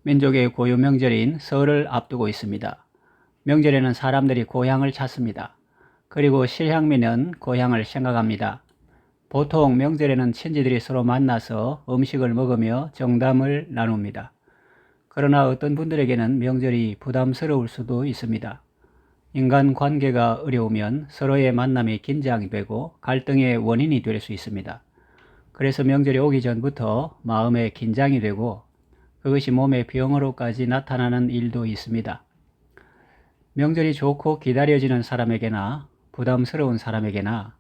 민족의 고유 명절인 설을 앞두고 있습니다. 명절에는 사람들이 고향을 찾습니다. 그리고 실향민은 고향을 생각합니다. 보통 명절에는 친지들이 서로 만나서 음식을 먹으며 정담을 나눕니다. 그러나 어떤 분들에게는 명절이 부담스러울 수도 있습니다. 인간 관계가 어려우면 서로의 만남이 긴장이 되고 갈등의 원인이 될 수 있습니다. 그래서 명절이 오기 전부터 마음에 긴장이 되고 그것이 몸의 병으로까지 나타나는 일도 있습니다. 명절이 좋고 기다려지는 사람에게나 부담스러운 사람에게나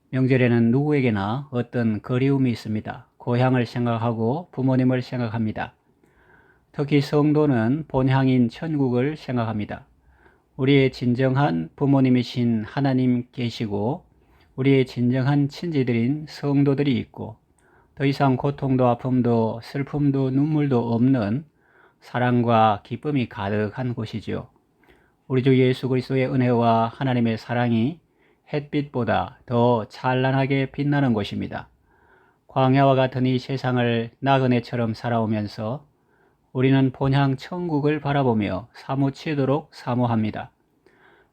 명절에는 누구에게나 어떤 그리움이 있습니다. 고향을 생각하고 부모님을 생각합니다. 특히 성도는 본향인 천국을 생각합니다. 우리의 진정한 부모님이신 하나님 계시고 우리의 진정한 친지들인 성도들이 있고 더 이상 고통도 아픔도 슬픔도 눈물도 없는 사랑과 기쁨이 가득한 곳이지요. 우리 주 예수 그리스도의 은혜와 하나님의 사랑이 햇빛보다 더 찬란하게 빛나는 곳입니다. 광야와 같은 이 세상을 나그네처럼 살아오면서 우리는 본향 천국을 바라보며 사무치도록 사모합니다.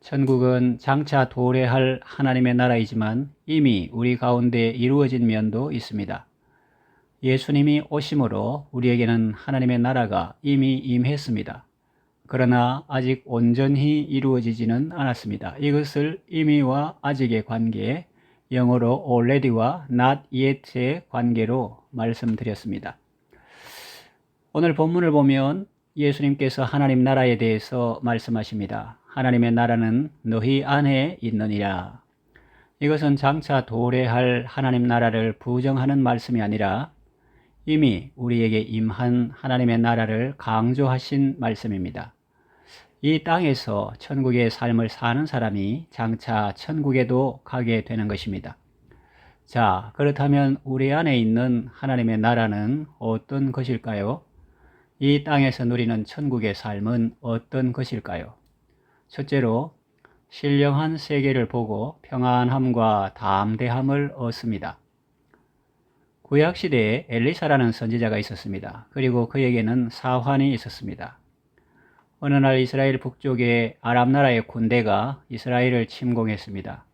천국은 장차 도래할 하나님의 나라이지만 이미 우리 가운데 이루어진 면도 있습니다. 예수님이 오심으로 우리에게는 하나님의 나라가 이미 임했습니다. 그러나 아직 온전히 이루어지지는 않았습니다. 이것을 이미와 아직의 관계, 영어로 already와 not yet의 관계로 말씀드렸습니다. 오늘 본문을 보면 예수님께서 하나님 나라에 대해서 말씀하십니다. 하나님의 나라는 너희 안에 있느니라. 이것은 장차 도래할 하나님 나라를 부정하는 말씀이 아니라 이미 우리에게 임한 하나님의 나라를 강조하신 말씀입니다. 이 땅에서 천국의 삶을 사는 사람이 장차 천국에도 가게 되는 것입니다. 자, 그렇다면 우리 안에 있는 하나님의 나라는 어떤 것일까요? 이 땅에서 누리는 천국의 삶은 어떤 것일까요? 첫째로, 신령한 세계를 보고 평안함과 담대함을 얻습니다. 구약시대에 엘리사라는 선지자가 있었습니다. 그리고 그에게는 사환이 있었습니다. 어느 날 이스라엘 북쪽의 아람 나라의 군대가 이스라엘을 침공했습니다.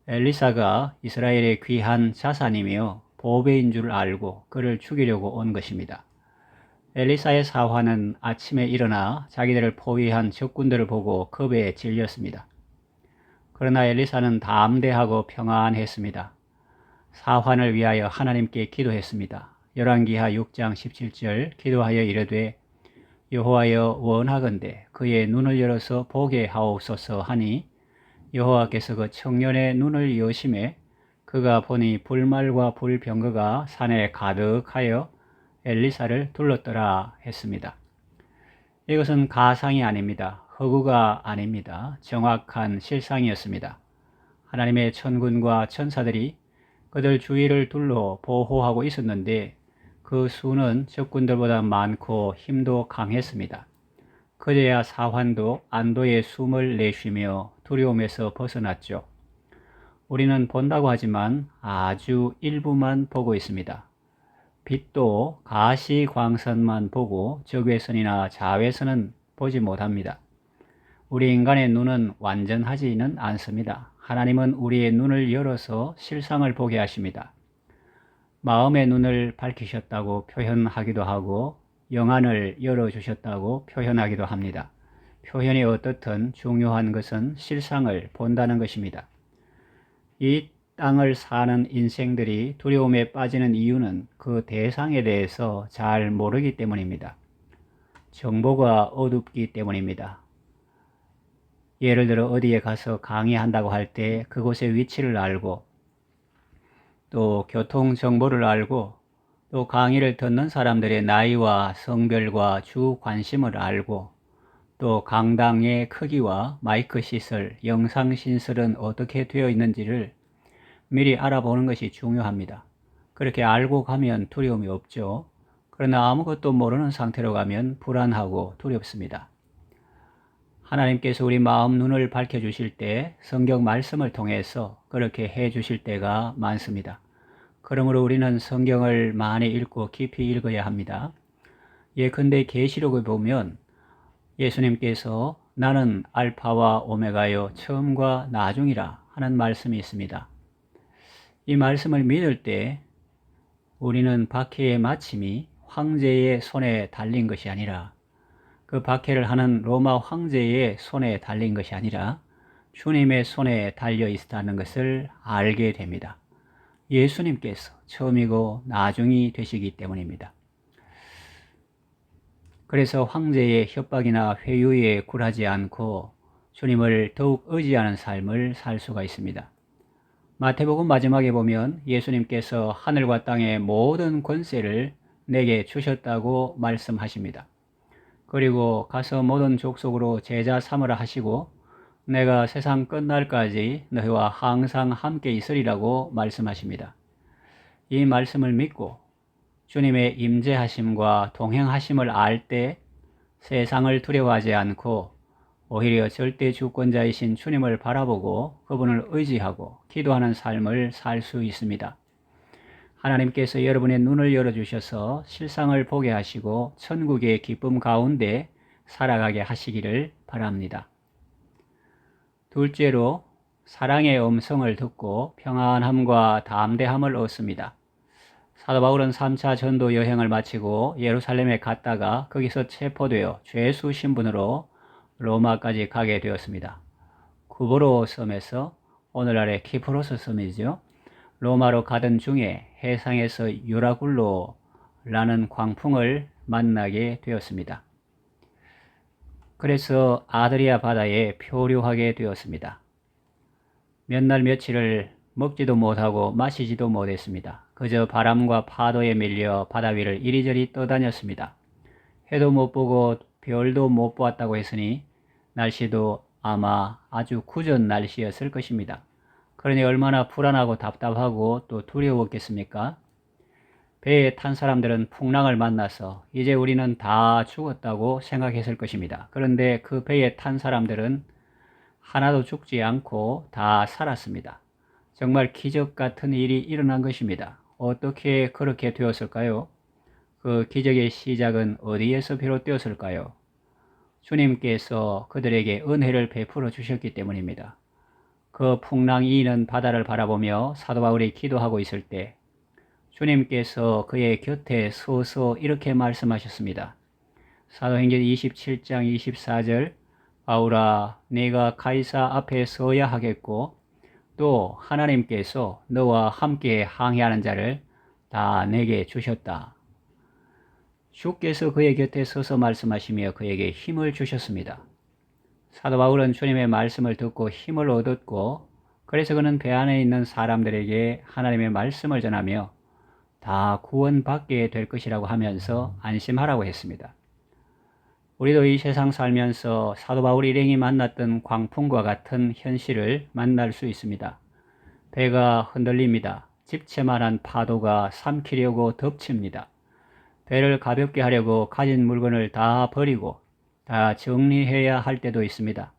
엘리사가 이스라엘의 귀한 자산이며 보배인 줄 알고 그를 죽이려고 온 것입니다. 엘리사의 사환은 아침에 일어나 자기들을 포위한 적군들을 보고 겁에 질렸습니다. 그러나 엘리사는 담대하고 평안했습니다. 사환을 위하여 하나님께 기도했습니다. 열왕기하 6장 17절 기도하여 이르되 여호와여 원하건대 그의 눈을 열어서 보게 하옵소서 하니 여호와께서 그 청년의 눈을 여심해 그가 보니 불말과 불병거가 산에 가득하여 엘리사를 둘렀더라 했습니다. 이것은 가상이 아닙니다. 허구가 아닙니다. 정확한 실상이었습니다. 하나님의 천군과 천사들이 그들 주위를 둘러 보호하고 있었는데 그 수는 적군들보다 많고 힘도 강했습니다. 그제야 사환도 안도의 숨을 내쉬며 두려움에서 벗어났죠. 우리는 본다고 하지만 아주 일부만 보고 있습니다. 빛도 가시광선만 보고 적외선이나 자외선은 보지 못합니다. 우리 인간의 눈은 완전하지는 않습니다. 하나님은 우리의 눈을 열어서 실상을 보게 하십니다. 마음의 눈을 밝히셨다고 표현하기도 하고 영안을 열어주셨다고 표현하기도 합니다. 표현이 어떻든 중요한 것은 실상을 본다는 것입니다. 이 땅을 사는 인생들이 두려움에 빠지는 이유는 그 대상에 대해서 잘 모르기 때문입니다. 정보가 어둡기 때문입니다. 예를 들어 어디에 가서 강의한다고 할 때 그곳의 위치를 알고 또 교통 정보를 알고 또 강의를 듣는 사람들의 나이와 성별과 주 관심을 알고 또 강당의 크기와 마이크 시설, 영상 신설은 어떻게 되어 있는지를 미리 알아보는 것이 중요합니다. 그렇게 알고 가면 두려움이 없죠. 그러나 아무것도 모르는 상태로 가면 불안하고 두렵습니다. 하나님께서 우리 마음 눈을 밝혀주실 때 성경 말씀을 통해서 그렇게 해주실 때가 많습니다. 그러므로 우리는 성경을 많이 읽고 깊이 읽어야 합니다. 예컨대 계시록을 보면 예수님께서 나는 알파와 오메가요 처음과 나중이라 하는 말씀이 있습니다. 이 말씀을 믿을 때 우리는 박해의 마침이 황제의 손에 달린 것이 아니라 그 박해를 하는 로마 황제의 손에 달린 것이 아니라 주님의 손에 달려 있다는 것을 알게 됩니다. 예수님께서 처음이고 나중이 되시기 때문입니다. 그래서 황제의 협박이나 회유에 굴하지 않고 주님을 더욱 의지하는 삶을 살 수가 있습니다. 마태복음 마지막에 보면 예수님께서 하늘과 땅의 모든 권세를 내게 주셨다고 말씀하십니다. 그리고 가서 모든 족속으로 제자 삼으라 하시고 내가 세상 끝날까지 너희와 항상 함께 있으리라고 말씀하십니다. 이 말씀을 믿고 주님의 임재하심과 동행하심을 알 때 세상을 두려워하지 않고 오히려 절대 주권자이신 주님을 바라보고 그분을 의지하고 기도하는 삶을 살 수 있습니다. 하나님께서 여러분의 눈을 열어주셔서 실상을 보게 하시고 천국의 기쁨 가운데 살아가게 하시기를 바랍니다. 둘째로 사랑의 음성을 듣고 평안함과 담대함을 얻습니다. 사도 바울은 3차 전도 여행을 마치고 예루살렘에 갔다가 거기서 체포되어 죄수 신분으로 로마까지 가게 되었습니다. 구브로 섬에서 오늘날의 키프로스 섬이죠. 로마로 가던 중에 해상에서 유라굴로라는 광풍을 만나게 되었습니다. 그래서 아드리아 바다에漂流하게 되었습니다. 몇 날 며칠을 먹지도 못하고 마시지도 못했습니다. 그저 바람과 파도에 밀려 바다 위를 이리저리 떠다녔습니다. 해도 못 보고 별도 못 보았다고 했으니 날씨도 아마 아주 구전 날씨였을 것입니다. 그러니 얼마나 불안하고 답답하고 또 두려웠겠습니까? 배에 탄 사람들은 풍랑을 만나서 이제 우리는 다 죽었다고 생각했을 것입니다. 그런데 그 배에 탄 사람들은 하나도 죽지 않고 다 살았습니다. 정말 기적 같은 일이 일어난 것입니다. 어떻게 그렇게 되었을까요? 그 기적의 시작은 어디에서 비롯되었을까요? 주님께서 그들에게 은혜를 베풀어 주셨기 때문입니다. 그 풍랑이 이는 바다를 바라보며 사도 바울이 기도하고 있을 때 주님께서 그의 곁에 서서 이렇게 말씀하셨습니다. 사도행전 27장 24절 바울아 네가 가이사 앞에 서야 하겠고 또 하나님께서 너와 함께 항해하는 자를 다 내게 주셨다. 주께서 그의 곁에 서서 말씀하시며 그에게 힘을 주셨습니다. 사도 바울은 주님의 말씀을 듣고 힘을 얻었고 그래서 그는 배 안에 있는 사람들에게 하나님의 말씀을 전하며 다 구원받게 될 것이라고 하면서 안심하라고 했습니다. 우리도 이 세상 살면서 사도 바울 일행이 만났던 광풍과 같은 현실을 만날 수 있습니다. 배가 흔들립니다. 집채만한 파도가 삼키려고 덮칩니다. 배를 가볍게 하려고 가진 물건을 다 버리고 다 정리해야 할 때도 있습니다.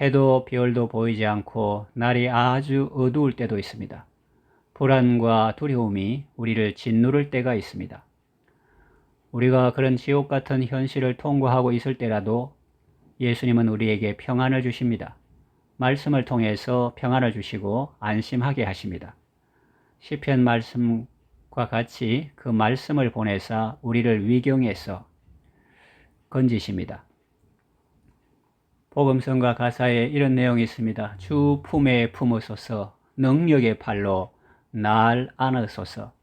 해도 별도 보이지 않고 날이 아주 어두울 때도 있습니다. 불안과 두려움이 우리를 짓누를 때가 있습니다. 우리가 그런 지옥 같은 현실을 통과하고 있을 때라도 예수님은 우리에게 평안을 주십니다. 말씀을 통해서 평안을 주시고 안심하게 하십니다. 시편 말씀과 같이 그 말씀을 보내사 우리를 위경에서 건지십니다. 복음성과 가사에 이런 내용이 있습니다. 주 품에 품으소서 능력의 팔로 날 안으소서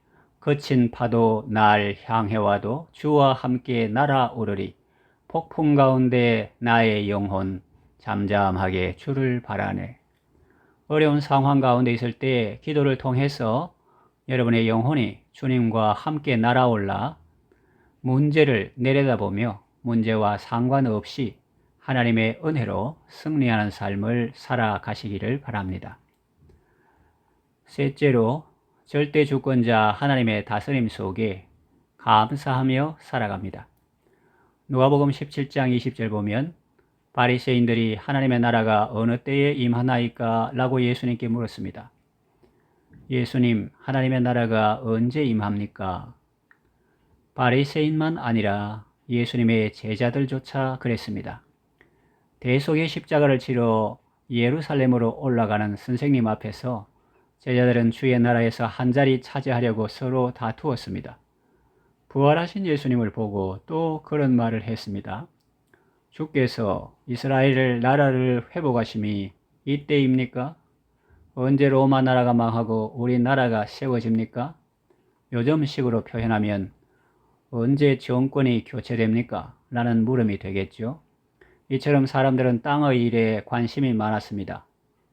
거친 파도 날 향해 와도 주와 함께 날아오르리 폭풍 가운데 나의 영혼 잠잠하게 주를 바라네. 어려운 상황 가운데 있을 때 기도를 통해서 여러분의 영혼이 주님과 함께 날아올라 문제를 내려다보며 문제와 상관없이 하나님의 은혜로 승리하는 삶을 살아가시기를 바랍니다. 셋째로 절대 주권자 하나님의 다스림 속에 감사하며 살아갑니다. 누가복음 17장 20절 보면 바리새인들이 하나님의 나라가 어느 때에 임하나이까? 라고 예수님께 물었습니다. 예수님, 하나님의 나라가 언제 임합니까? 바리새인만 아니라 예수님의 제자들조차 그랬습니다. 대속의 십자가를 지러 예루살렘으로 올라가는 선생님 앞에서 제자들은 주의 나라에서 한 자리 차지하려고 서로 다투었습니다. 부활하신 예수님을 보고 또 그런 말을 했습니다. 주께서 이스라엘 나라를 회복하심이 이때입니까? 언제 로마 나라가 망하고 우리 나라가 세워집니까? 요즘식으로 표현하면 언제 정권이 교체됩니까? 라는 물음이 되겠죠. 이처럼 사람들은 땅의 일에 관심이 많았습니다.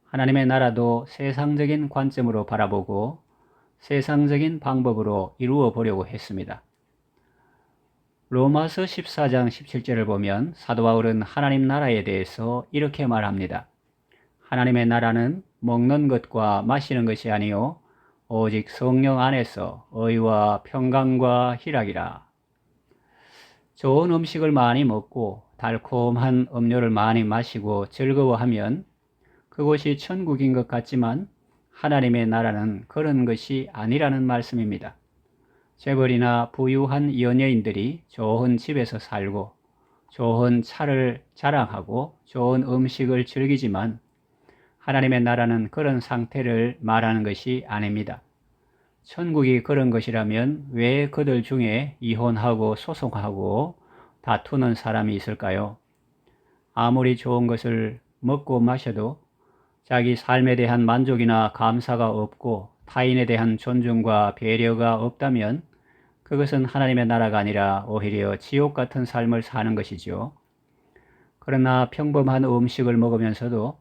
하나님의 나라도 세상적인 관점으로 바라보고 세상적인 방법으로 이루어 보려고 했습니다. 로마서 14장 17절을 보면 사도 바울은 하나님 나라에 대해서 이렇게 말합니다. 하나님의 나라는 먹는 것과 마시는 것이 아니요 오직 성령 안에서 의와 평강과 희락이라. 좋은 음식을 많이 먹고 달콤한 음료를 많이 마시고 즐거워하면 그곳이 천국인 것 같지만 하나님의 나라는 그런 것이 아니라는 말씀입니다. 재벌이나 부유한 연예인들이 좋은 집에서 살고 좋은 차를 자랑하고 좋은 음식을 즐기지만 하나님의 나라는 그런 상태를 말하는 것이 아닙니다. 천국이 그런 것이라면 왜 그들 중에 이혼하고 소송하고 다투는 사람이 있을까요? 아무리 좋은 것을 먹고 마셔도 자기 삶에 대한 만족이나 감사가 없고 타인에 대한 존중과 배려가 없다면 그것은 하나님의 나라가 아니라 오히려 지옥 같은 삶을 사는 것이죠. 그러나 평범한 음식을 먹으면서도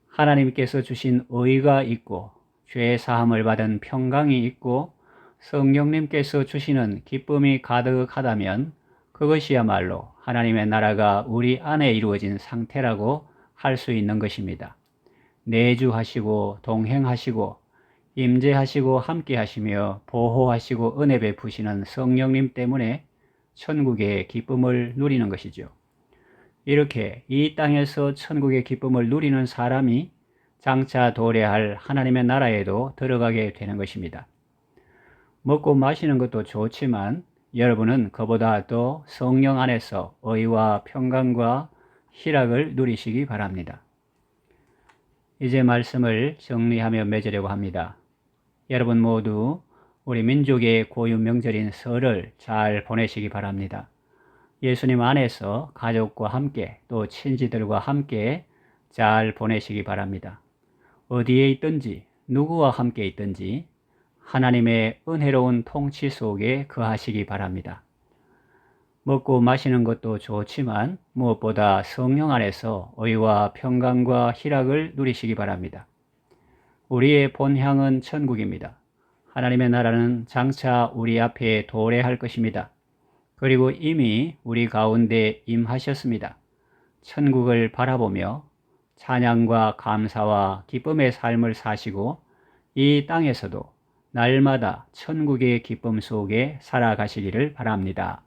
하나님께서 주신 의가 있고 죄 사함을 받은 평강이 있고 성령님께서 주시는 기쁨이 가득하다면 그것이야말로 하나님의 나라가 우리 안에 이루어진 상태라고 할 수 있는 것입니다. 내주하시고 동행하시고 임재하시고 함께하시며 보호하시고 은혜 베푸시는 성령님 때문에 천국의 기쁨을 누리는 것이죠. 이렇게 이 땅에서 천국의 기쁨을 누리는 사람이 장차 도래할 하나님의 나라에도 들어가게 되는 것입니다. 먹고 마시는 것도 좋지만 여러분은 그보다 더 성령 안에서 의와 평강과 희락을 누리시기 바랍니다. 이제 말씀을 정리하며 맺으려고 합니다. 여러분 모두 우리 민족의 고유 명절인 설을 잘 보내시기 바랍니다. 예수님 안에서 가족과 함께 또 친지들과 함께 잘 보내시기 바랍니다. 어디에 있든지 누구와 함께 있든지 하나님의 은혜로운 통치 속에 거하시기 바랍니다. 먹고 마시는 것도 좋지만 무엇보다 성령 안에서 의와 평강과 희락을 누리시기 바랍니다. 우리의 본향은 천국입니다. 하나님의 나라는 장차 우리 앞에 도래할 것입니다. 그리고 이미 우리 가운데 임하셨습니다. 천국을 바라보며 찬양과 감사와 기쁨의 삶을 사시고 이 땅에서도 날마다 천국의 기쁨 속에 살아가시기를 바랍니다.